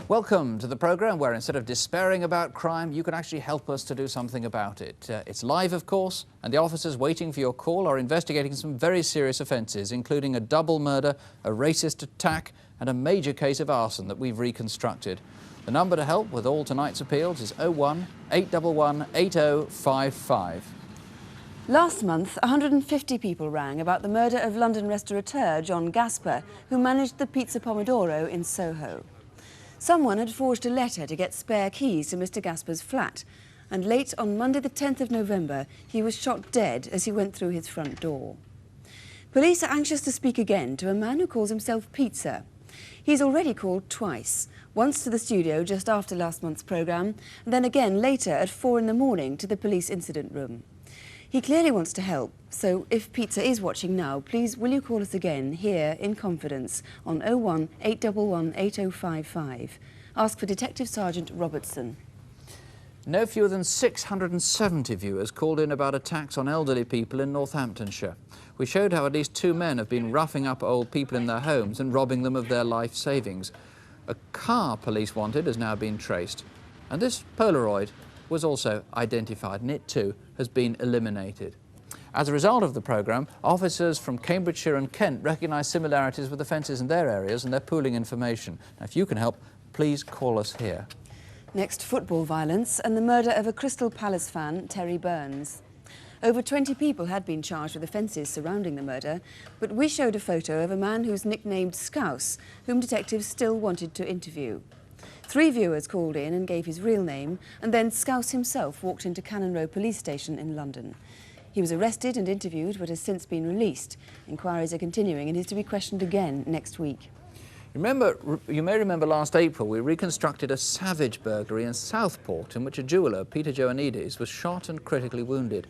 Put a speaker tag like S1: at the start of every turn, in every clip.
S1: Welcome to the programme where instead of despairing about crime, you can actually help us to do something about it. It's live, of course, and the officers waiting for your call are investigating some very serious offences, including a double murder, a racist attack and a major case of arson that we've reconstructed. The number to help with all tonight's appeals is 01 811 8055.
S2: Last month, 150 people rang about the murder of London restaurateur John Gasper, who managed the Pizza Pomodoro in Soho. Someone had forged a letter to get spare keys to Mr. Gasper's flat, and late on Monday the 10th of November, he was shot dead as he went through his front door. Police are anxious to speak again to a man who calls himself Pizza. He's already called twice, once to the studio just after last month's programme, and then again later at 4 in the morning to the police incident room. He clearly wants to help, so if Pizza is watching now, please will you call us again here in confidence on 01 811 8055. Ask for Detective Sergeant Robertson.
S1: No fewer than 670 viewers called in about attacks on elderly people in Northamptonshire. We showed how at least 2 men have been roughing up old people in their homes and robbing them of their life savings. A car police wanted has now been traced, and this Polaroid was also identified, and it too has been eliminated. As a result of the programme, officers from Cambridgeshire and Kent recognise similarities with offences in their areas, and they're pooling information. Now, if you can help, please call us here.
S2: Next, football violence and the murder of a Crystal Palace fan, Terry Burns. Over 20 people had been charged with offences surrounding the murder, but we showed a photo of a man who's nicknamed Scouse, whom detectives still wanted to interview. 3 viewers called in and gave his real name, and then Scouse himself walked into Cannon Row police station in London. He was arrested and interviewed, but has since been released. Inquiries are continuing and is to be questioned again next week.
S1: You may remember last April we reconstructed a savage burglary in Southport in which a jeweller, Peter Joannides, was shot and critically wounded.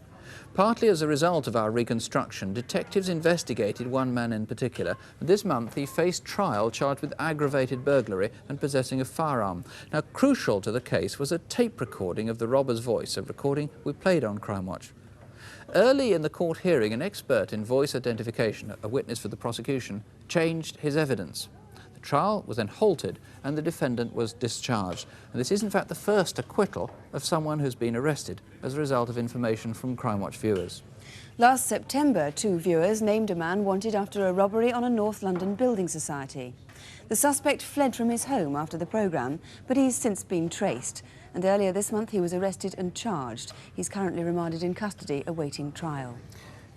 S1: Partly as a result of our reconstruction, detectives investigated one man in particular, and this month he faced trial charged with aggravated burglary and possessing a firearm. Now, crucial to the case was a tape recording of the robber's voice, a recording we played on Crimewatch. Early in the court hearing, an expert in voice identification, a witness for the prosecution, changed his evidence. The trial was then halted and the defendant was discharged. And this is in fact the first acquittal of someone who's been arrested as a result of information from Crimewatch viewers.
S2: Last September, 2 viewers named a man wanted after a robbery on a North London building society. The suspect fled from his home after the programme, but he's since been traced. And earlier this month he was arrested and charged. He's currently remanded in custody awaiting trial.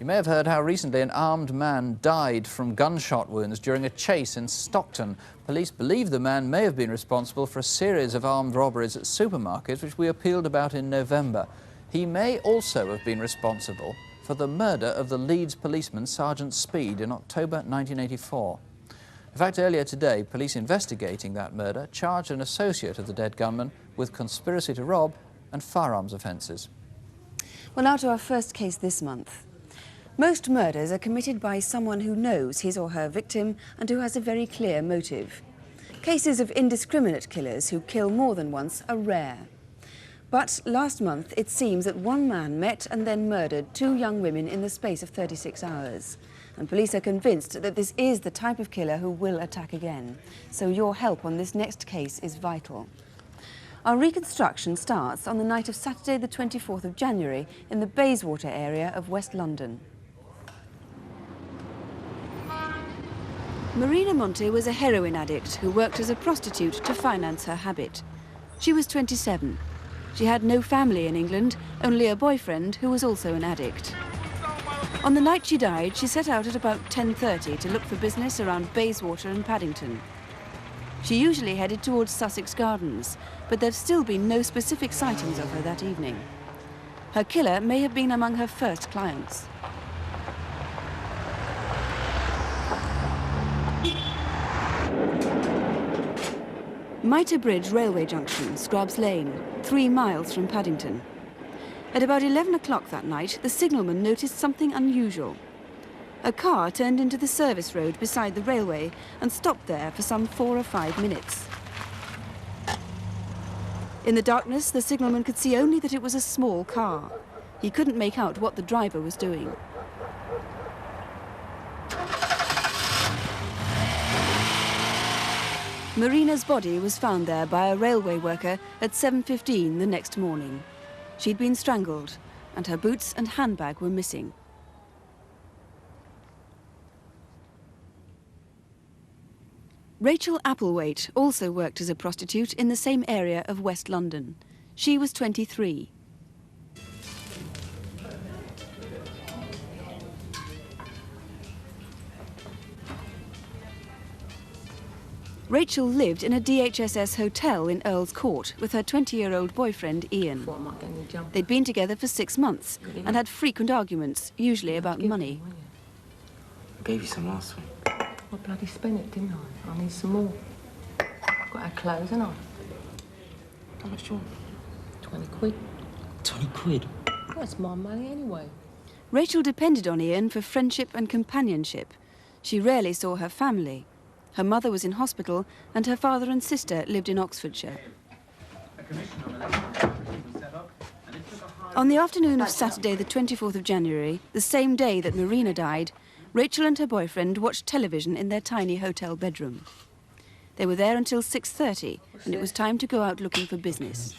S1: You may have heard how recently an armed man died from gunshot wounds during a chase in Stockton. Police believe the man may have been responsible for a series of armed robberies at supermarkets, which we appealed about in November. He may also have been responsible for the murder of the Leeds policeman Sergeant Speed in October 1984. In fact, earlier today, police investigating that murder charged an associate of the dead gunman with conspiracy to rob and firearms offences.
S2: Well, now to our first case this month. Most murders are committed by someone who knows his or her victim and who has a very clear motive. Cases of indiscriminate killers who kill more than once are rare. But last month, it seems that one man met and then murdered 2 young women in the space of 36 hours. And police are convinced that this is the type of killer who will attack again. So your help on this next case is vital. Our reconstruction starts on the night of Saturday the 24th of January in the Bayswater area of West London. Marina Monti was a heroin addict who worked as a prostitute to finance her habit. She was 27. She had no family in England, only a boyfriend who was also an addict. On the night she died, she set out at about 10:30 to look for business around Bayswater and Paddington. She usually headed towards Sussex Gardens, but there've still been no specific sightings of her that evening. Her killer may have been among her first clients. Mitre Bridge railway junction, Scrubs Lane, 3 miles from Paddington. At about 11 o'clock that night, the signalman noticed something unusual. A car turned into the service road beside the railway and stopped there for some 4 or 5 minutes. In the darkness, the signalman could see only that it was a small car. He couldn't make out what the driver was doing. Marina's body was found there by a railway worker at 7:15 the next morning. She'd been strangled, and her boots and handbag were missing. Rachel Applethwaite also worked as a prostitute in the same area of West London. She was 23. Rachel lived in a DHSS hotel in Earl's Court with her 20-year-old boyfriend, Ian. They'd been together for 6 months and had frequent arguments, usually about money.
S3: I gave you some last week.
S4: I bloody spent it, didn't I? I need some more. Got our clothes, haven't I?
S3: How much do you want?
S4: 20 quid.
S3: 20 quid?
S4: Well, it's my money anyway.
S2: Rachel depended on Ian for friendship and companionship. She rarely saw her family. Her mother was in hospital and her father and sister lived in Oxfordshire. On the afternoon of Saturday the 24th of January, the same day that Marina died, Rachel and her boyfriend watched television in their tiny hotel bedroom. They were there until 6:30 and it was time to go out looking for business.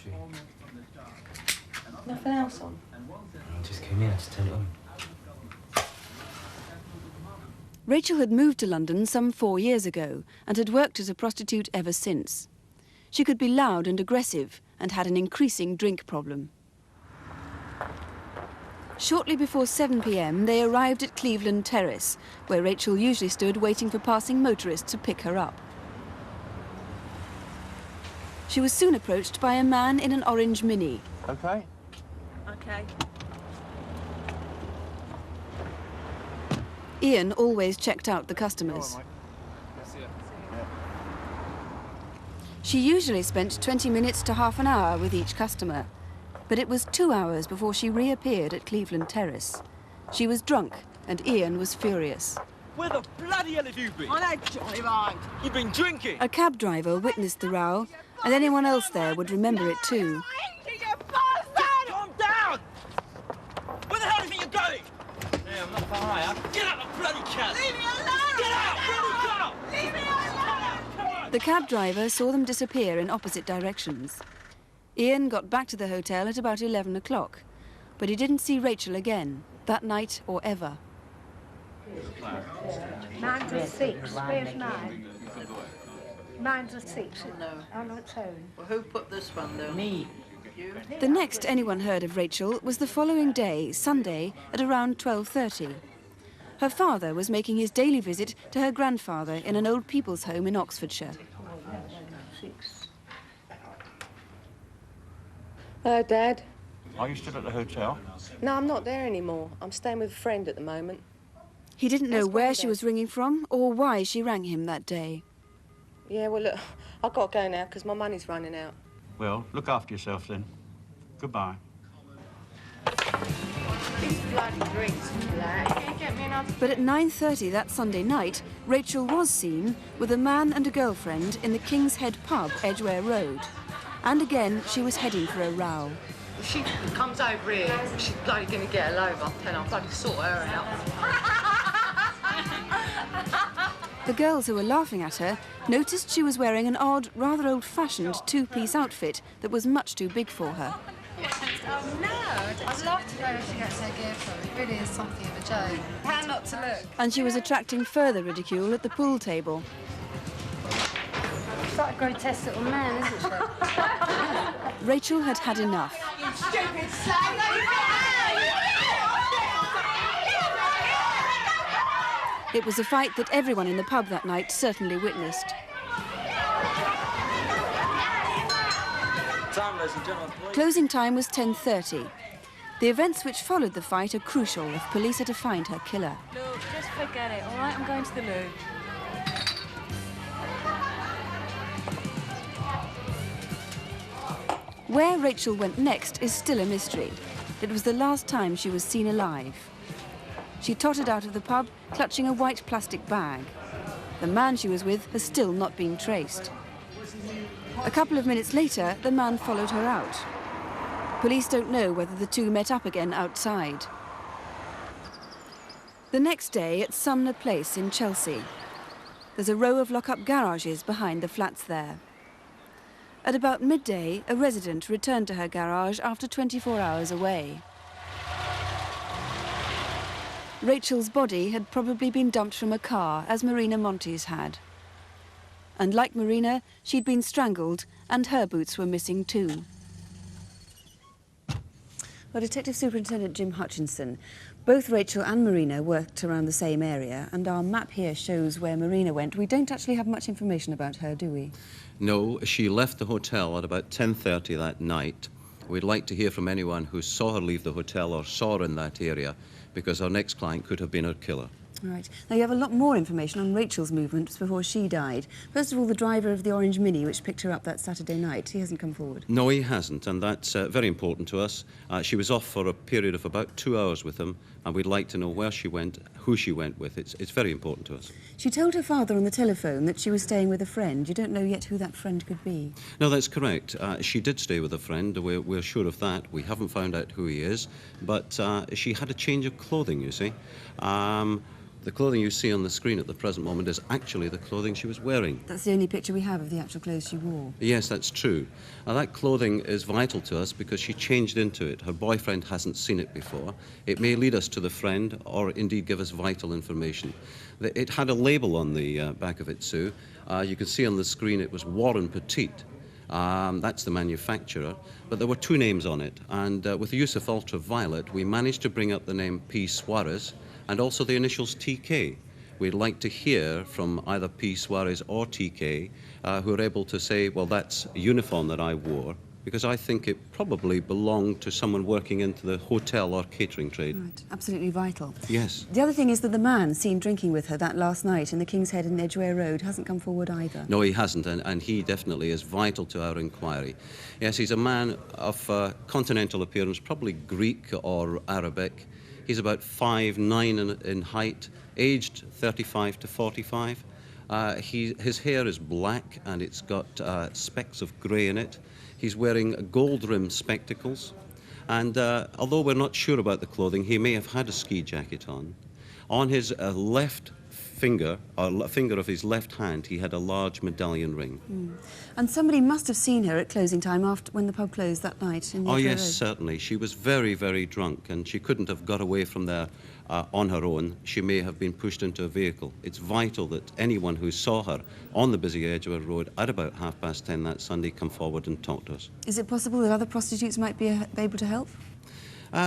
S4: Nothing else on?
S3: I just came here to turn it on.
S2: Rachel had moved to London some 4 years ago and had worked as a prostitute ever since. She could be loud and aggressive and had an increasing drink problem. Shortly before 7 p.m, they arrived at Cleveland Terrace, where Rachel usually stood waiting for passing motorists to pick her up. She was soon approached by a man in an orange Mini.
S5: Okay.
S2: Okay. Ian always checked out the customers. She usually spent 20 minutes to half an hour with each customer, but it was 2 hours before she reappeared at Cleveland Terrace. She was drunk and Ian was furious.
S5: Where the bloody hell have you been?
S6: I know, Johnny, right.
S5: You've been drinking?
S2: A cab driver witnessed the row, and anyone else there would remember it too.
S5: Calm down! Where the hell do you think you're going? Yeah, I'm not far out. Get out the bloody cab!
S6: Leave me alone!
S5: Get out! Bloody car!
S6: Leave me alone!
S2: The cab driver saw them disappear in opposite directions. Ian got back to the hotel at about 11 o'clock, but he didn't see Rachel again, that night or ever.
S7: 9 to 6. Where's 9? 9 to 6. On its own.
S6: Well, who put this one down? Me. You?
S2: The next anyone heard of Rachel was the following day, Sunday, at around 12:30. Her father was making his daily visit to her grandfather in an old people's home in Oxfordshire.
S4: Hello, Dad.
S5: Are you still at the hotel?
S4: No, I'm not there anymore. I'm staying with a friend at the moment.
S2: He didn't know
S4: That's
S2: where
S4: fine,
S2: she
S4: Dad.
S2: was ringing from or why she rang him that day.
S4: Yeah, well, look, I've got to go now because my money's running out.
S5: Well, look after yourself then. Goodbye.
S6: These bloody drinks, black. Can you get me another?
S2: But at 9:30 that Sunday night, Rachel was seen with a man and a girlfriend in the King's Head pub, Edgware Road. And again, she was heading for a row.
S6: If she comes over here, she's bloody gonna get a load. I'll tell her, I'll bloody sort her out.
S2: The girls who were laughing at her noticed she was wearing an odd, rather old-fashioned two-piece outfit that was much too big for her.
S8: Oh, no. I'd love to know if she gets her gear from. It really is something of a joke. How not to look?
S2: And she was attracting further ridicule at the pool table.
S8: She's like a grotesque little man, isn't she?
S2: Rachel had had enough.
S6: You stupid slag!
S2: It was a fight that everyone in the pub that night certainly witnessed.
S5: Time, ladies and gentlemen, please.
S2: Closing time was 10:30. The events which followed the fight are crucial if police are to find her killer.
S8: Look, just forget it, all right? I'm going to the loo.
S2: Where Rachel went next is still a mystery. It was the last time she was seen alive. She tottered out of the pub, clutching a white plastic bag. The man she was with has still not been traced. A couple of minutes later, the man followed her out. Police don't know whether the two met up again outside. The next day at Sumner Place in Chelsea. There's a row of lock-up garages behind the flats there. At about midday, a resident returned to her garage after 24 hours away. Rachel's body had probably been dumped from a car, as Marina Monti's had. And like Marina, she'd been strangled, and her boots were missing too. Well, Detective Superintendent Jim Hutchinson, both Rachel and Marina worked around the same area, and our map here shows where Marina went. We don't actually have much information about her, do we?
S9: No, she left the hotel at about 10:30 that night. We'd like to hear from anyone who saw her leave the hotel or saw her in that area, because our next client could have been her killer.
S2: Right. Now, you have a lot more information on Rachel's movements before she died. First of all, the driver of the orange Mini, which picked her up that Saturday night, he hasn't come forward.
S9: No, he hasn't, and that's very important to us. She was off for a period of about 2 hours with him, and we'd like to know where she went, who she went with. It's very important to us.
S2: She told her father on the telephone that she was staying with a friend. You don't know yet who that friend could be.
S9: No, that's correct. She did stay with a friend. We're sure of that. We haven't found out who he is, but she had a change of clothing, you see. The clothing you see on the screen at the present moment is actually the clothing she was wearing.
S2: That's the only picture we have of the actual clothes she wore.
S9: Yes, that's true. That clothing is vital to us because she changed into it. Her boyfriend hasn't seen it before. It may lead us to the friend or indeed give us vital information. It had a label on the back of it, Sue. You can see on the screen it was Warren Petite. That's the manufacturer, but there were two names on it, and with the use of ultraviolet, we managed to bring up the name P. Suarez and also the initials TK. We'd like to hear from either P. Suarez or TK who are able to say, well, that's a uniform that I wore, because I think it probably belonged to someone working into the hotel or catering trade.
S2: Right, absolutely vital.
S9: Yes.
S2: The other thing is that the man seen drinking with her that last night in the King's Head and Edgware Road hasn't come forward either.
S9: No, he hasn't, and he definitely is vital to our inquiry. Yes, he's a man of continental appearance, probably Greek or Arabic. He's about 5'9" in height, aged 35 to 45. His hair is black and it's got specks of grey in it. He's wearing gold-rimmed spectacles. And although we're not sure about the clothing, he may have had a ski jacket on. On his left finger, or finger of his left hand, he had a large medallion ring.
S2: Mm. And somebody must have seen her at closing time after when the pub closed that night in the
S9: yes,
S2: Road.
S9: certainly. She was very, very drunk, and she couldn't have got away from there on her own. She may have been pushed into a vehicle. It's vital that anyone who saw her on the busy Edgware Road at about 10:30 that Sunday come forward and talk to us.
S2: Is it possible that other prostitutes might be able to help?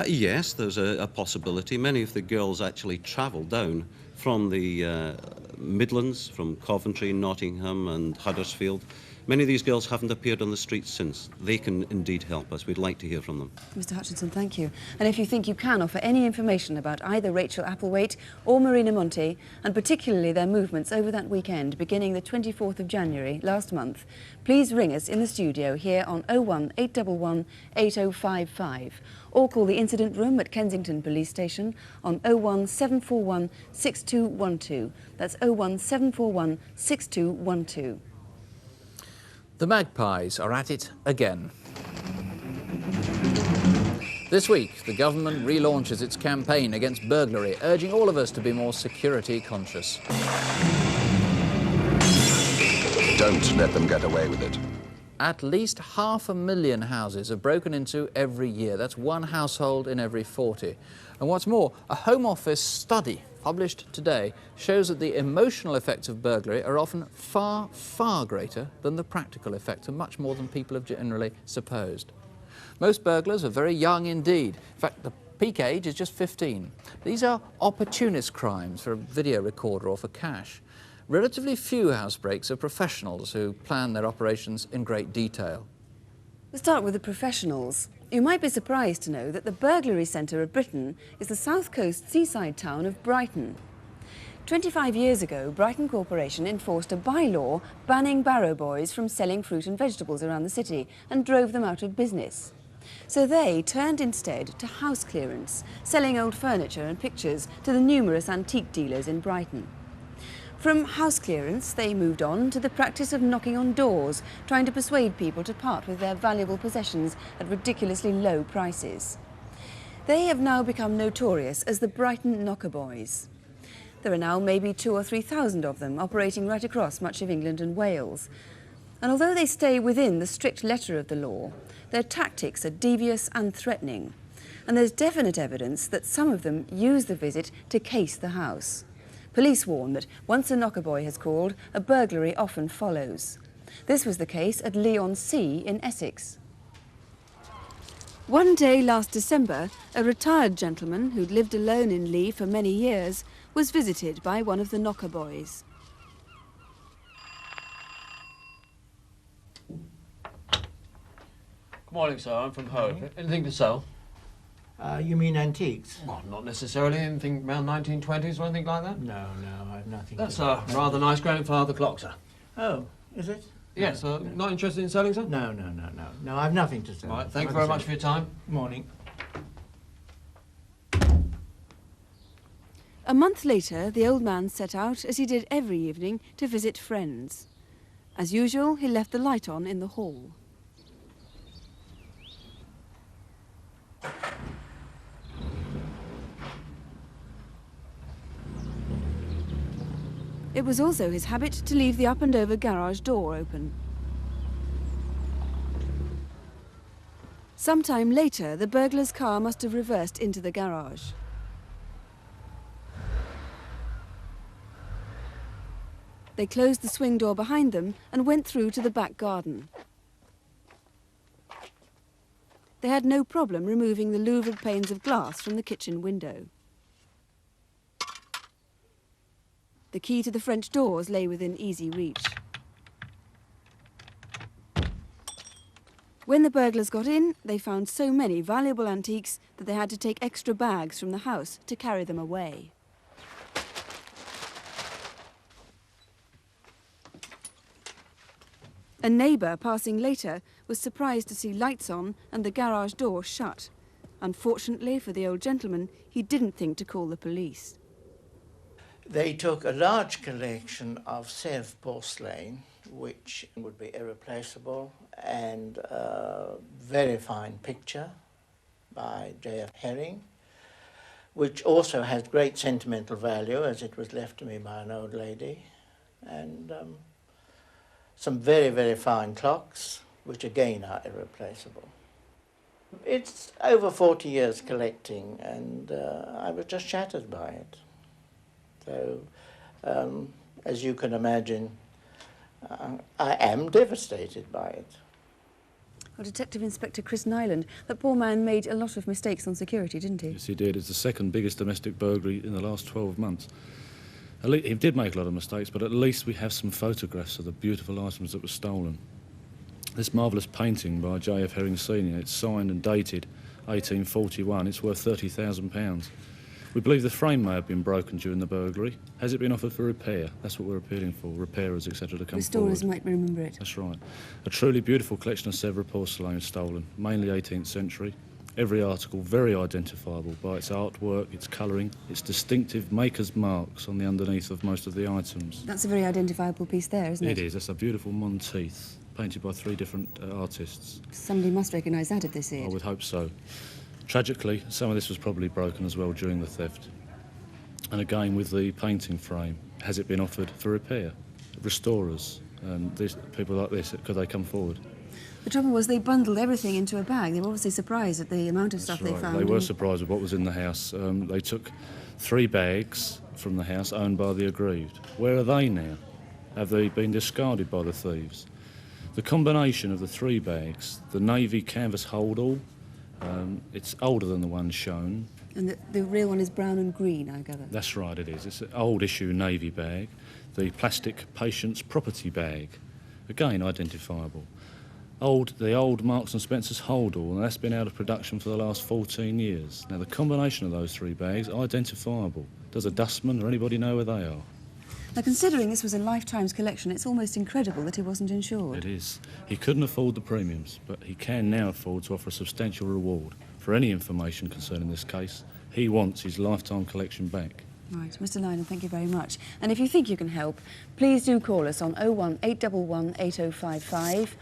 S9: Yes, there's a possibility. Many of the girls actually travel down from the Midlands, from Coventry, Nottingham and Huddersfield. Many of these girls haven't appeared on the streets since. They can indeed help us. We'd like to hear from them.
S2: Mr. Hutchinson, thank you. And if you think you can offer any information about either Rachel Applethwaite or Marina Monti, and particularly their movements over that weekend, beginning the 24th of January last month, please ring us in the studio here on 01 811 8055, or call the incident room at Kensington Police Station on 01 741 6212. That's 01 741 6212.
S1: The magpies are at it again. This week, the government relaunches its campaign against burglary, urging all of us to be more security conscious.
S10: Don't let them get away with it.
S1: At least 500,000 houses are broken into every year. That's one household in every 40. And what's more, a Home Office study published today shows that the emotional effects of burglary are often far, far greater than the practical effects, and much more than people have generally supposed. Most burglars are very young indeed. In fact, the peak age is just 15. These are opportunist crimes for a video recorder or for cash. Relatively few housebreaks are professionals who plan their operations in great detail.
S2: We'll start with the professionals. You might be surprised to know that the burglary centre of Britain is the south coast seaside town of Brighton. 25 years ago, Brighton Corporation enforced a bylaw banning barrow boys from selling fruit and vegetables around the city and drove them out of business. So they turned instead to house clearance, selling old furniture and pictures to the numerous antique dealers in Brighton. From house clearance, they moved on to the practice of knocking on doors, trying to persuade people to part with their valuable possessions at ridiculously low prices. They have now become notorious as the Brighton Knocker Boys. There are now maybe 2,000 or 3,000 of them operating right across much of England and Wales. And although they stay within the strict letter of the law, their tactics are devious and threatening. And there's definite evidence that some of them use the visit to case the house. Police warn that once a knocker boy has called, a burglary often follows. This was the case at Leigh-on-Sea in Essex. One day last December, a retired gentleman who'd lived alone in Leigh for many years was visited by one of the knocker boys.
S11: Good morning, sir. I'm from home. Anything to sell?
S12: You mean antiques?
S11: Well, not necessarily. Anything around 1920s or anything like that?
S12: No, I've nothing.
S11: That's a rather nice grandfather clock, sir.
S12: Oh, is it?
S11: Yes, not interested in selling, sir?
S12: No, I've nothing to sell.
S11: All right, thank you very much for your time.
S12: Morning.
S2: A month later, the old man set out, as he did every evening, to visit friends. As usual, he left the light on in the hall. It was also his habit to leave the up-and-over garage door open. Sometime later, the burglar's car must have reversed into the garage. They closed the swing door behind them and went through to the back garden. They had no problem removing the louvered panes of glass from the kitchen window. The key to the French doors lay within easy reach. When the burglars got in, they found so many valuable antiques that they had to take extra bags from the house to carry them away. A neighbour passing later was surprised to see lights on and the garage door shut. Unfortunately for the old gentleman, he didn't think to call the police.
S12: They took a large collection of Sèvres porcelain, which would be irreplaceable, and a very fine picture by J.F. Herring, which also has great sentimental value, as it was left to me by an old lady, and some very, very fine clocks, which again are irreplaceable. It's over 40 years collecting, and I was just shattered by it. So, as you can imagine, I am devastated by it.
S2: Well, Detective Inspector Chris Nyland, that poor man made a lot of mistakes on security, didn't he?
S13: Yes, he did. It's the second biggest domestic burglary in the last 12 months. He did make a lot of mistakes, but at least we have some photographs of the beautiful items that were stolen. This marvellous painting by J.F. Herring Sr., it's signed and dated 1841. It's worth £30,000. We believe the frame may have been broken during the burglary. Has it been offered for repair? That's what we're appealing for, repairers, etc. to come forward.
S2: Restorers might remember it.
S13: That's right. A truly beautiful collection of Sèvres porcelain stolen, mainly 18th century. Every article very identifiable by its artwork, its colouring, its distinctive maker's marks on the underneath of most of the items.
S2: That's a very identifiable piece there, isn't it?
S13: It is. That's a beautiful Monti, painted by 3 different artists.
S2: Somebody must recognise that if they see it.
S13: I would hope so. Tragically, some of this was probably broken as well during the theft. And again, with the painting frame, has it been offered for repair? Restorers, people like this, could they come forward?
S2: The trouble was they bundled everything into a bag. They were obviously surprised at the amount of stuff they found.
S13: They were surprised with what was in the house. They took 3 bags from the house owned by the aggrieved. Where are they now? Have they been discarded by the thieves? The combination of the 3 bags, the navy canvas holdall, it's older than the one shown.
S2: And the real one is brown and green, I gather.
S13: That's right, it is. It's an old issue navy bag. The plastic patient's property bag, again identifiable. The old Marks and Spencer's holdall, and that's been out of production for the last 14 years. Now, the combination of those 3 bags, identifiable. Does a dustman or anybody know where they are?
S2: Now, considering this was a lifetime's collection, it's almost incredible that he wasn't insured.
S13: It is. He couldn't afford the premiums, but he can now afford to offer a substantial reward for any information concerning this case. He wants his lifetime collection back.
S2: Right, Mr. Nyland, thank you very much. And if you think you can help, please do call us on 01811 8055,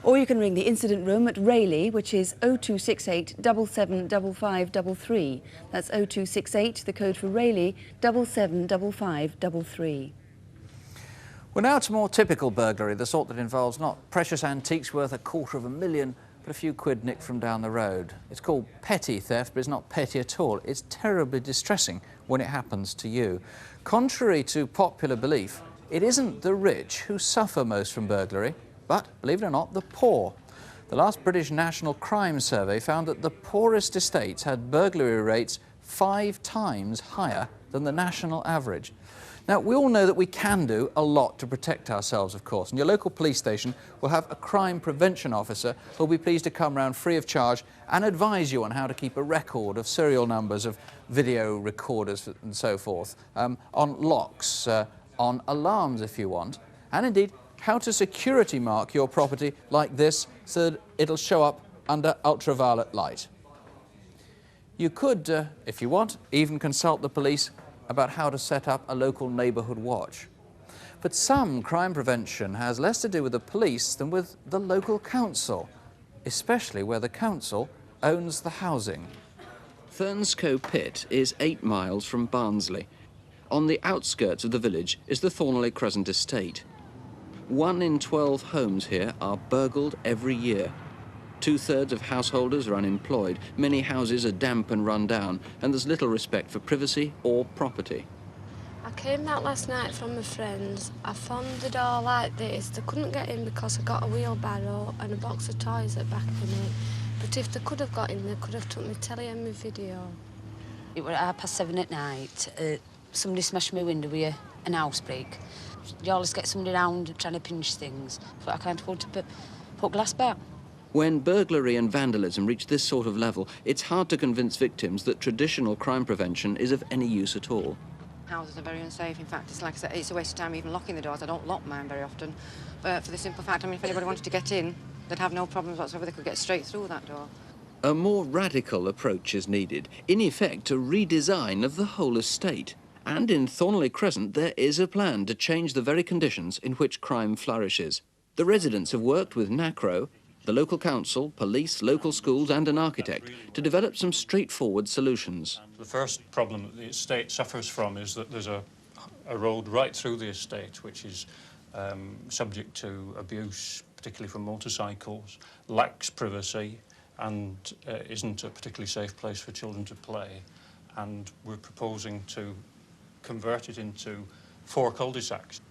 S2: Or you can ring the incident room at Rayleigh, which is 0268 775533. That's 0268, the code for Rayleigh, 775533.
S1: Well, now to more typical burglary, the sort that involves not precious antiques worth $250,000, but a few quid nicked from down the road. It's called petty theft, but it's not petty at all. It's terribly distressing when it happens to you. Contrary to popular belief, it isn't the rich who suffer most from burglary, but, believe it or not, the poor. The last British National Crime Survey found that the poorest estates had burglary rates 5 times higher than the national average. Now, we all know that we can do a lot to protect ourselves, of course, and your local police station will have a crime prevention officer who'll be pleased to come round free of charge and advise you on how to keep a record of serial numbers of video recorders and so forth, on locks, on alarms if you want, and indeed how to security mark your property like this so that it'll show up under ultraviolet light. You could, if you want, even consult the police about how to set up a local neighbourhood watch. But some crime prevention has less to do with the police than with the local council, especially where the council owns the housing. Thurnscoe Pit is 8 miles from Barnsley. On the outskirts of the village is the Thornley Crescent estate. 1 in 12 homes here are burgled every year. 2/3 of householders are unemployed, many houses are damp and run down, and there's little respect for privacy or property.
S14: I came back last night from my friends. I found the door like this. They couldn't get in because I got a wheelbarrow and a box of toys at the back of it. But if they could have got in, they could have took my telly and my video.
S15: It was at 7:30 at night. Somebody smashed my window with an house brake. You always get somebody round trying to pinch things, but I can't afford to put glass back.
S1: When burglary and vandalism reach this sort of level, it's hard to convince victims that traditional crime prevention is of any use at all.
S16: Houses are very unsafe. In fact, it's like I said, it's a waste of time even locking the doors. I don't lock mine very often. But for the simple fact, I mean, if anybody wanted to get in, they'd have no problems whatsoever. They could get straight through that door.
S1: A more radical approach is needed, in effect a redesign of the whole estate. And in Thornley Crescent there is a plan to change the very conditions in which crime flourishes. The residents have worked with NACRO, the local council, police, local schools and an architect to develop some straightforward solutions.
S17: The first problem that the estate suffers from is that there's a road right through the estate which is subject to abuse, particularly from motorcycles, lacks privacy and isn't a particularly safe place for children to play. And we're proposing to convert it into 4 cul-de-sacs.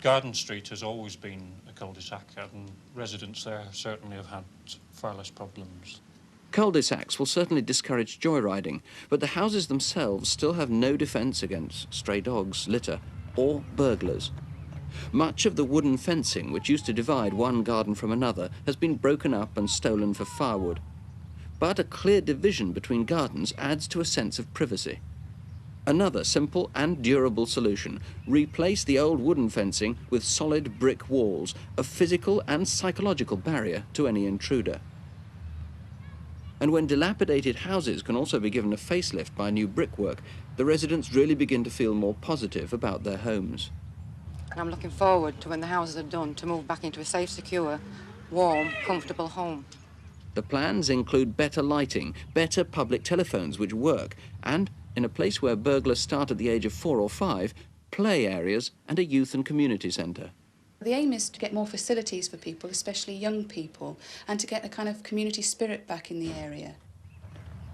S17: Garden Street has always been a cul-de-sac and residents there certainly have had far less problems.
S1: Cul-de-sacs will certainly discourage joyriding, but the houses themselves still have no defence against stray dogs, litter or burglars. Much of the wooden fencing which used to divide one garden from another has been broken up and stolen for firewood. But a clear division between gardens adds to a sense of privacy. Another simple and durable solution: replace the old wooden fencing with solid brick walls, a physical and psychological barrier to any intruder. And when dilapidated houses can also be given a facelift by new brickwork, the residents really begin to feel more positive about their homes.
S16: And I'm looking forward to when the houses are done to move back into a safe, secure, warm, comfortable home.
S1: The plans include better lighting, better public telephones which work, and, in a place where burglars start at the age of 4 or 5, play areas and a youth and community centre.
S18: The aim is to get more facilities for people, especially young people, and to get a kind of community spirit back in the area.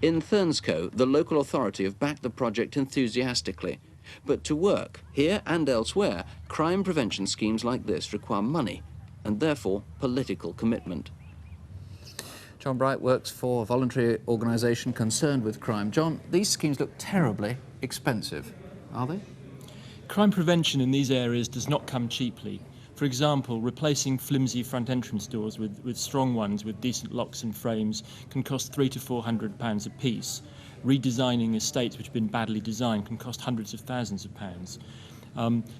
S1: In Thurnscoe, the local authority have backed the project enthusiastically. But to work, here and elsewhere, crime prevention schemes like this require money and therefore political commitment. John Bright works for a voluntary organisation concerned with crime. John, these schemes look terribly expensive, are they?
S19: Crime prevention in these areas does not come cheaply. For example, replacing flimsy front entrance doors with strong ones with decent locks and frames can cost £300 to £400 a piece. Redesigning estates which have been badly designed can cost hundreds of thousands of pounds.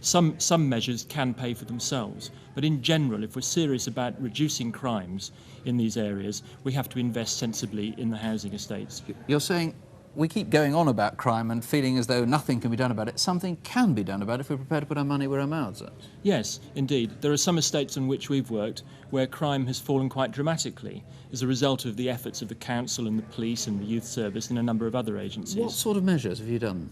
S19: Some measures can pay for themselves, but in general, if we're serious about reducing crimes in these areas, we have to invest sensibly in the housing estates.
S1: You're saying we keep going on about crime and feeling as though nothing can be done about it. Something can be done about it if we're prepared to put our money where our mouths are.
S19: Yes, indeed. There are some estates on which we've worked where crime has fallen quite dramatically as a result of the efforts of the council and the police and the youth service and a number of other agencies.
S1: What sort of measures have you done?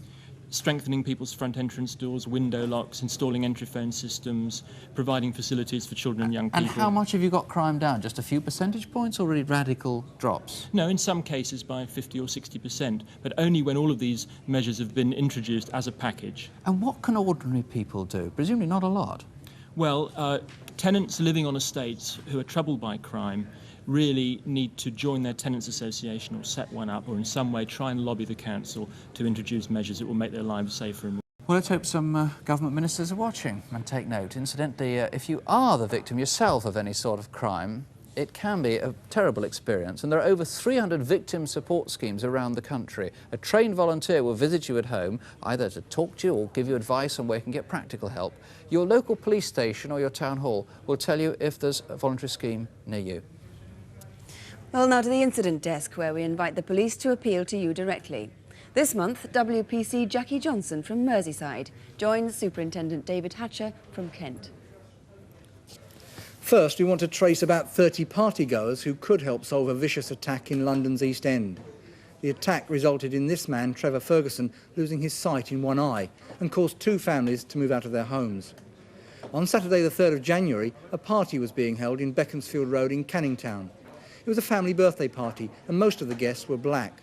S19: Strengthening people's front entrance doors, window locks, installing entry phone systems, providing facilities for children and young people.
S1: And how much have you got crime down? Just a few percentage points or really radical drops?
S19: No, in some cases by 50 or 60%, but only when all of these measures have been introduced as a package.
S1: And what can ordinary people do? Presumably not a lot.
S19: Well, tenants living on estates who are troubled by crime really need to join their tenants association or set one up or in some way try and lobby the council to introduce measures that will make their lives safer.
S1: Well, let's hope some government ministers are watching and take note. Incidentally, if you are the victim yourself of any sort of crime, it can be a terrible experience, and there are over 300 victim support schemes around the country. A trained volunteer will visit you at home, either to talk to you or give you advice on where you can get practical help. Your local police station or your town hall will tell you if there's a voluntary scheme near you.
S2: Well, now to the incident desk, where we invite the police to appeal to you directly. This month, WPC Jackie Johnson from Merseyside joins Superintendent David Hatcher from Kent.
S20: First, we want to trace about 30 partygoers who could help solve a vicious attack in London's East End. The attack resulted in this man, Trevor Ferguson, losing his sight in one eye and caused 2 families to move out of their homes. On Saturday the 3rd of January, a party was being held in Beaconsfield Road in Canning Town. It was a family birthday party and most of the guests were black.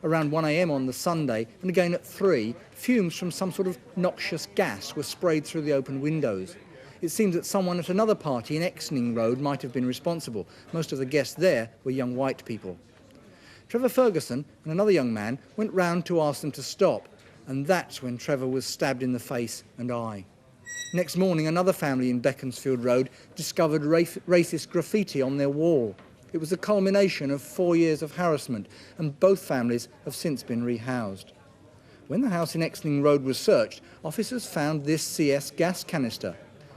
S20: Around 1 a.m. on the Sunday and again at 3, fumes from some sort of noxious gas were sprayed through the open windows. It seems that someone at another party in Exning Road might have been responsible. Most of the guests there were young white people. Trevor Ferguson and another young man went round to ask them to stop, and that's when Trevor was stabbed in the face and eye. Next morning, another family in Beaconsfield Road discovered racist graffiti on their wall. It was the culmination of 4 years of harassment, and both families have since been rehoused. When the house in Exning Road was searched, officers found this CS gas canister.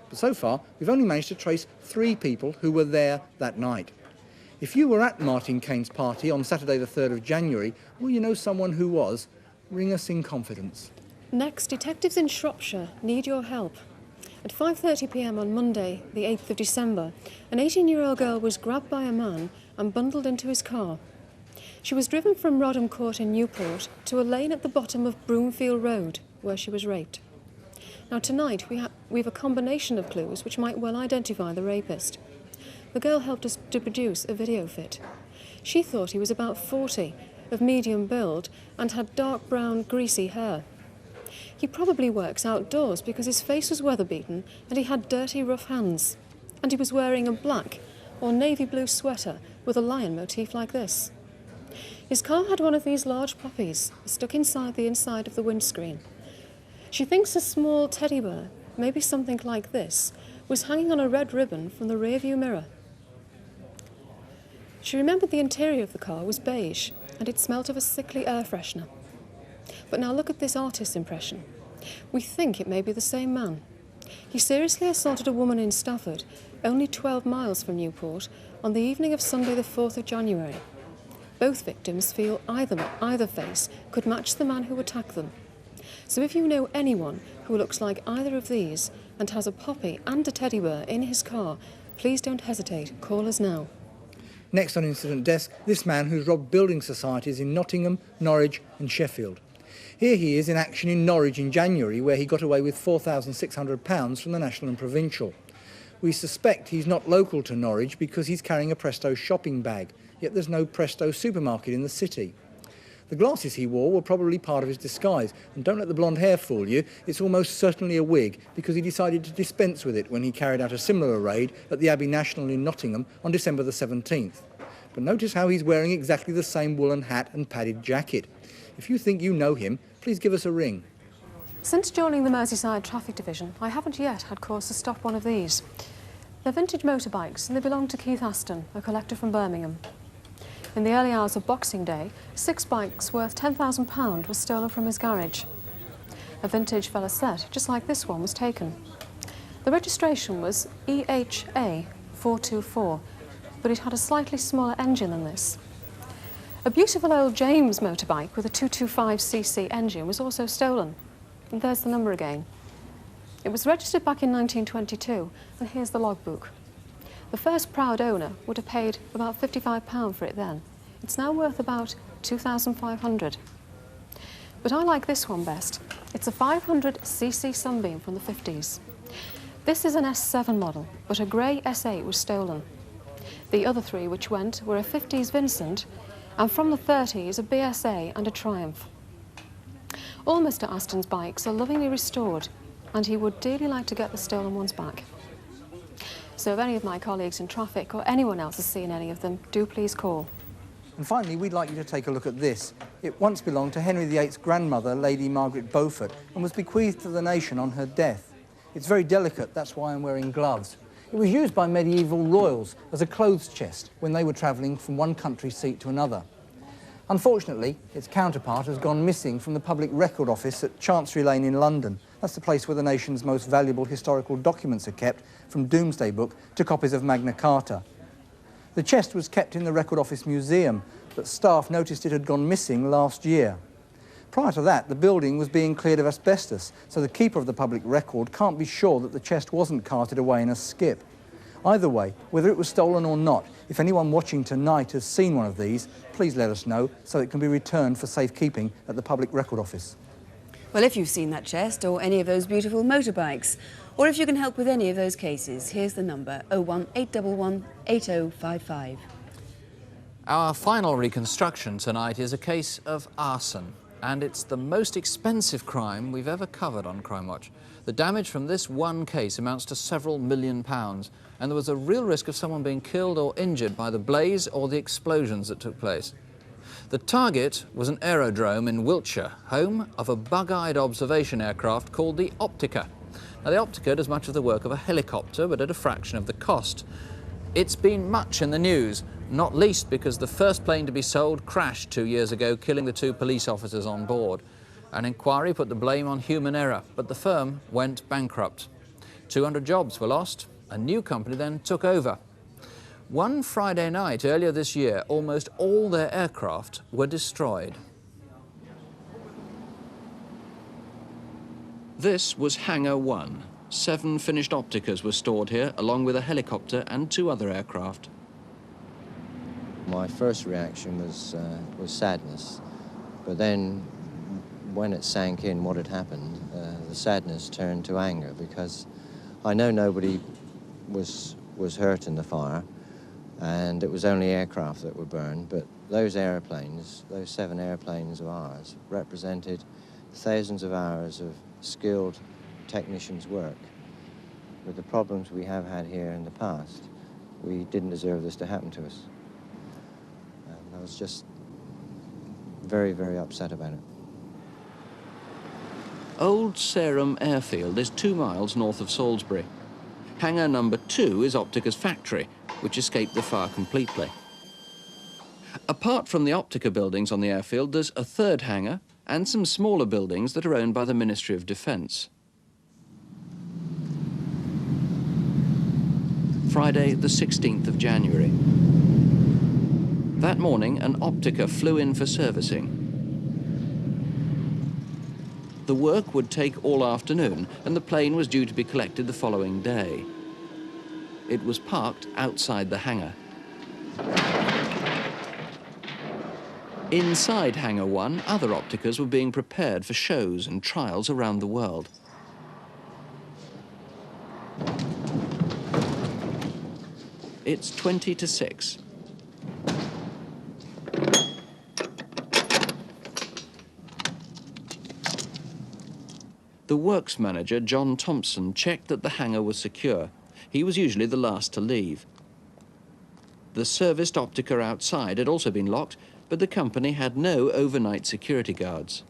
S20: But so far, we've only managed to trace 3 people who were there that night. If you were at Martin Kane's party on Saturday the 3rd of January, or you know someone who was, ring us in confidence.
S21: Next, detectives in Shropshire need your help. At 5:30 p.m. on Monday, the 8th of December, an 18-year-old girl was grabbed by a man and bundled into his car. She was driven from Rodham Court in Newport to a lane at the bottom of Broomfield Road, where she was raped. Now tonight, we have a combination of clues which might well identify the rapist. The girl helped us to produce a video fit. She thought he was about 40, of medium build, and had dark brown, greasy hair. He probably works outdoors because his face was weather-beaten and he had dirty, rough hands. And he was wearing a black or navy blue sweater with a lion motif like this. His car had one of these large poppies stuck inside the inside of the windscreen. She thinks a small teddy bear, maybe something like this, was hanging on a red ribbon from the rearview mirror. She remembered the interior of the car was beige and it smelt of a sickly air freshener. But now look at this artist's impression. We think it may be the same man. He seriously assaulted a woman in Stafford, only 12 miles from Newport, on the evening of Sunday the 4th of January. Both victims feel either face could match the man who attacked them. So if you know anyone who looks like either of these and has a poppy and a teddy bear in his car, please don't hesitate, call us now.
S20: Next on Incident Desk, this man who's robbed building societies in Nottingham, Norwich and Sheffield. Here he is in action in Norwich in January, where he got away with £4,600 from the National and Provincial. We suspect he's not local to Norwich because he's carrying a Presto shopping bag, yet there's no Presto supermarket in the city. The glasses he wore were probably part of his disguise, and don't let the blonde hair fool you, it's almost certainly a wig because he decided to dispense with it when he carried out a similar raid at the Abbey National in Nottingham on December the 17th. But notice how he's wearing exactly the same woolen hat and padded jacket. If you think you know him, please give us a ring.
S21: Since joining the Merseyside Traffic Division, I haven't yet had cause to stop one of these. They're vintage motorbikes and they belong to Keith Aston, a collector from Birmingham. In the early hours of Boxing Day, 6 bikes worth £10,000 were stolen from his garage. A vintage fella set, just like this one, was taken. The registration was EHA 424, but it had a slightly smaller engine than this. A beautiful old James motorbike with a 225cc engine was also stolen. And there's the number again. It was registered back in 1922, and here's the logbook. The first proud owner would have paid about £55 for it then. It's now worth about £2,500. But I like this one best. It's a 500cc Sunbeam from the 50s. This is an S7 model, but a grey S8 was stolen. The other three which went were a 50s Vincent, and from the 30s a BSA and a Triumph. All Mr. Aston's bikes are lovingly restored, and he would dearly like to get the stolen ones back. So if any of my colleagues in traffic or anyone else has seen any of them, do please call.
S20: And finally, we'd like you to take a look at this. It once belonged to Henry VIII's grandmother, Lady Margaret Beaufort, and was bequeathed to the nation on her death. It's very delicate, that's why I'm wearing gloves. It was used by medieval royals as a clothes chest when they were travelling from one country seat to another. Unfortunately, its counterpart has gone missing from the Public Record Office at Chancery Lane in London. That's the place where the nation's most valuable historical documents are kept, from Domesday Book to copies of Magna Carta. The chest was kept in the Record Office Museum, but staff noticed it had gone missing last year. Prior to that, the building was being cleared of asbestos, so the keeper of the public record can't be sure that the chest wasn't carted away in a skip. Either way, whether it was stolen or not, if anyone watching tonight has seen one of these, please let us know so it can be returned for safekeeping at the Public Record Office.
S2: Well, if you've seen that chest or any of those beautiful motorbikes, or if you can help with any of those cases, here's the number: 01811 8055.
S1: Our final reconstruction tonight is a case of arson, and it's the most expensive crime we've ever covered on Crimewatch. The damage from this one case amounts to several £1 million, and there was a real risk of someone being killed or injured by the blaze or the explosions that took place. The target was an aerodrome in Wiltshire, home of a bug-eyed observation aircraft called the Optica. Now, the Optica does much of the work of a helicopter, but at a fraction of the cost. It's been much in the news, not least because the first plane to be sold crashed 2 years ago, killing the 2 police officers on board. An inquiry put the blame on human error, but the firm went bankrupt. 200 jobs were lost. A new company then took over. One Friday night earlier this year, almost all their aircraft were destroyed. This was Hangar 1. 7 finished Opticas were stored here, along with a helicopter and 2 other aircraft.
S3: My first reaction was sadness, but then when it sank in what had happened, the sadness turned to anger, because I know nobody was hurt in the fire, and it was only aircraft that were burned, but those airplanes, those 7 airplanes of ours, represented thousands of hours of skilled technicians' work. With the problems we have had here in the past, we didn't deserve this to happen to us. And I was just very, very upset about it.
S1: Old Sarum Airfield is 2 miles north of Salisbury. Hangar number 2 is Optica's factory, which escaped the fire completely. Apart from the Optica buildings on the airfield, there's a 3rd hangar and some smaller buildings that are owned by the Ministry of Defence. Friday, the 16th of January. That morning, an Optica flew in for servicing. The work would take all afternoon, and the plane was due to be collected the following day. It was parked outside the hangar. Inside Hangar 1, other Opticas were being prepared for shows and trials around the world. It's 20 to 6. The works manager, John Thompson, checked that the hangar was secure. He was usually the last to leave. The serviced Optica outside had also been locked, but the company had no overnight security guards.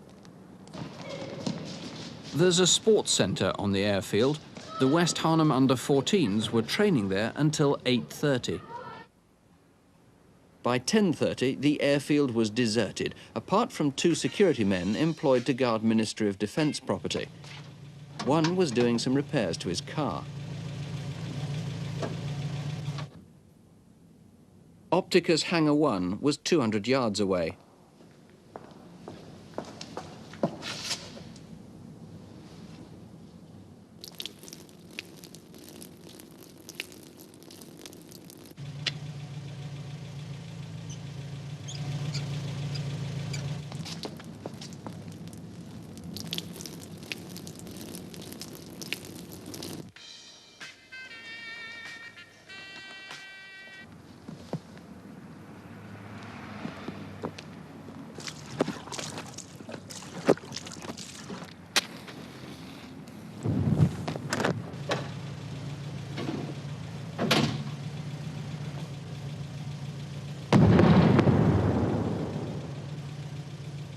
S1: There's a sports centre on the airfield. The West Harnham under-14s were training there until 8:30. By 10:30, the airfield was deserted, apart from 2 security men employed to guard Ministry of Defence property. One was doing some repairs to his car. Optica's Hangar 1 was 200 yards away.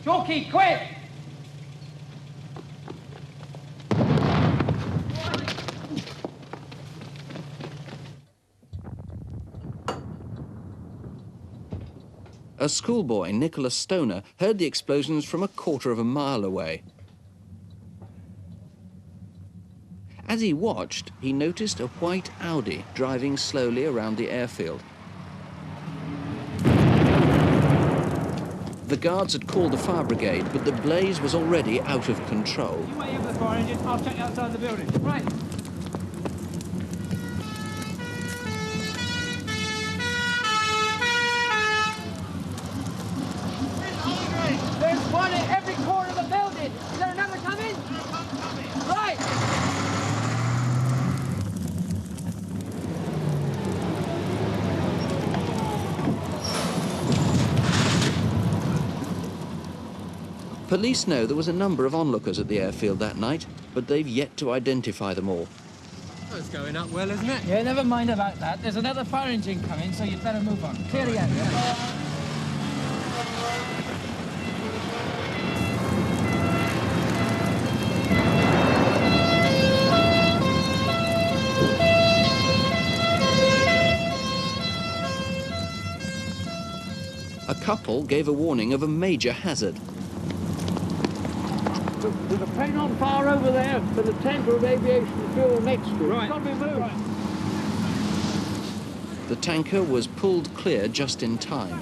S5: Chalky, quick!
S1: A schoolboy, Nicholas Stoner, heard the explosions from a quarter of a mile away. As he watched, he noticed a white Audi driving slowly around the airfield. The guards had called the fire brigade, but the blaze was already out of control.
S5: You wait here for the fire engine, I'll check outside the building. Right. There's one at every corner of the building. Is there another coming? Right.
S1: Police know there was a number of onlookers at the airfield that night, but they've yet to identify them all.
S5: It's going up well, isn't it? Yeah, never mind about that. There's another fire engine coming, so you'd better move on. Clear the area.
S1: A couple gave a warning of a major hazard.
S5: There's a plane on fire over there with a tanker of aviation fuel next to it. Right. It's got to be moved. Right.
S1: The tanker was pulled clear just in time.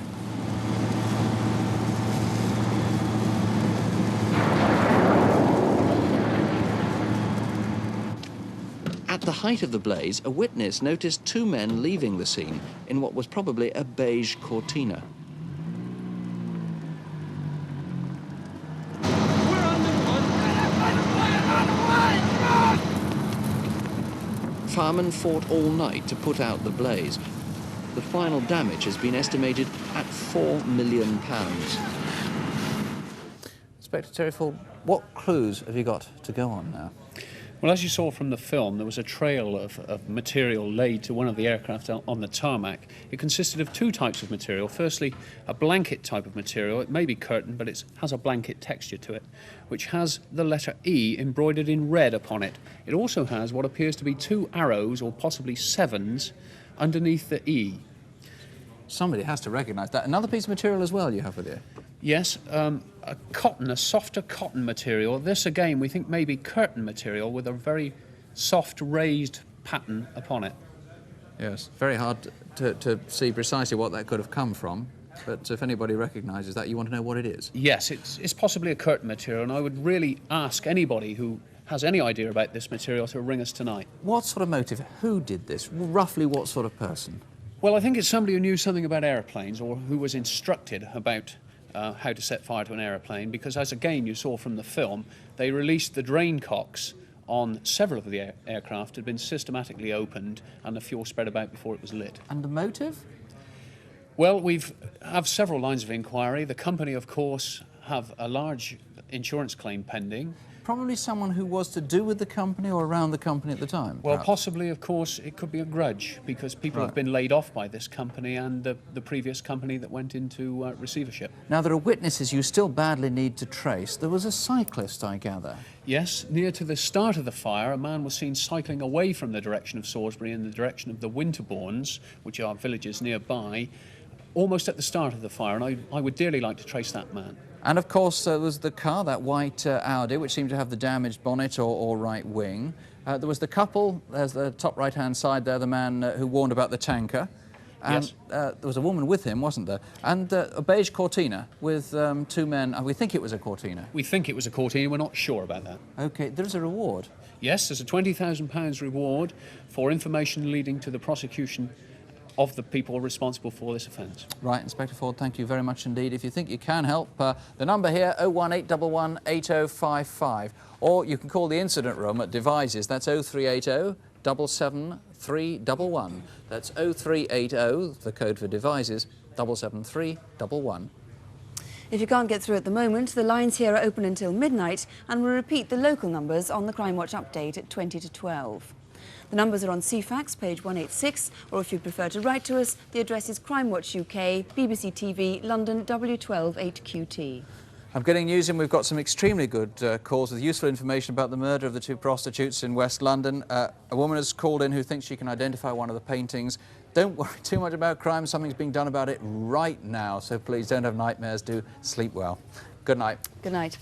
S1: At the height of the blaze, a witness noticed two men leaving the scene in what was probably a beige Cortina. Firemen fought all night to put out the blaze. The final damage has been estimated at £4 million. Inspector Terryford, what clues have you got to go on now?
S7: Well, as you saw from the film, there was a trail of material laid to one of the aircraft on the tarmac. It consisted of two types of material. Firstly, a blanket type of material. It may be curtain, but it has a blanket texture to it, which has the letter E embroidered in red upon it. It also has what appears to be two arrows, or possibly sevens, underneath the E.
S1: Somebody has to recognise that. Another piece of material as well you have with you?
S7: Yes, a softer cotton material. This, again, we think may be curtain material with a very soft, raised pattern upon it.
S1: Yes, very hard to see precisely what that could have come from, but if anybody recognises that, you want to know what it is?
S7: Yes, it's possibly a curtain material, and I would really ask anybody who has any idea about this material to ring us tonight.
S1: What sort of motive? Who did this? Roughly what sort of person?
S7: Well, I think it's somebody who knew something about aeroplanes, or who was instructed about how to set fire to an aeroplane, because as again you saw from the film, they released the drain cocks on several of the aircraft, had been systematically opened and the fuel spread about before it was lit.
S1: And the motive?
S7: Well, we have several lines of inquiry. The company, of course, have a large insurance claim pending.
S1: Probably someone who was to do with the company or around the company at the time?
S7: Well,
S1: perhaps.
S7: Possibly, of course, it could be a grudge, because people have been laid off by this company and the previous company that went into receivership.
S1: Now, there are witnesses you still badly need to trace. There was a cyclist, I gather.
S7: Yes, near to the start of the fire, a man was seen cycling away from the direction of Salisbury in the direction of the Winterbournes, which are villages nearby, almost at the start of the fire, and I would dearly like to trace that man.
S1: And of course there was the car, that white Audi, which seemed to have the damaged bonnet or right wing. There was the couple, there's the top right-hand side there, the man who warned about the tanker. And
S7: Yes.
S1: there was a woman with him, wasn't there? And a beige Cortina with two men. We think it was a Cortina.
S7: We think it was a Cortina, we're not sure about that.
S1: OK, there's a reward.
S7: Yes, there's a £20,000 reward for information leading to the prosecution of the people responsible for this offence.
S1: Right, Inspector Ford, thank you very much indeed. If you think you can help, the number here, 01811 8055. Or you can call the incident room at Devizes, that's 0380 77311. That's 0380, the code for Devizes, 77311.
S2: If you can't get through at the moment, the lines here are open until midnight, and we'll repeat the local numbers on the Crimewatch update at 20 to 12. The numbers are on CFAX, page 186, or if you prefer to write to us, the address is Crimewatch UK, BBC TV, London, W12 8QT.
S1: I'm getting news in. We've got some extremely good calls with useful information about the murder of the two prostitutes in West London. A woman has called in who thinks she can identify one of the paintings. Don't worry too much about crime. Something's being done about it right now. So please don't have nightmares. Do sleep well. Good night.
S2: Good night.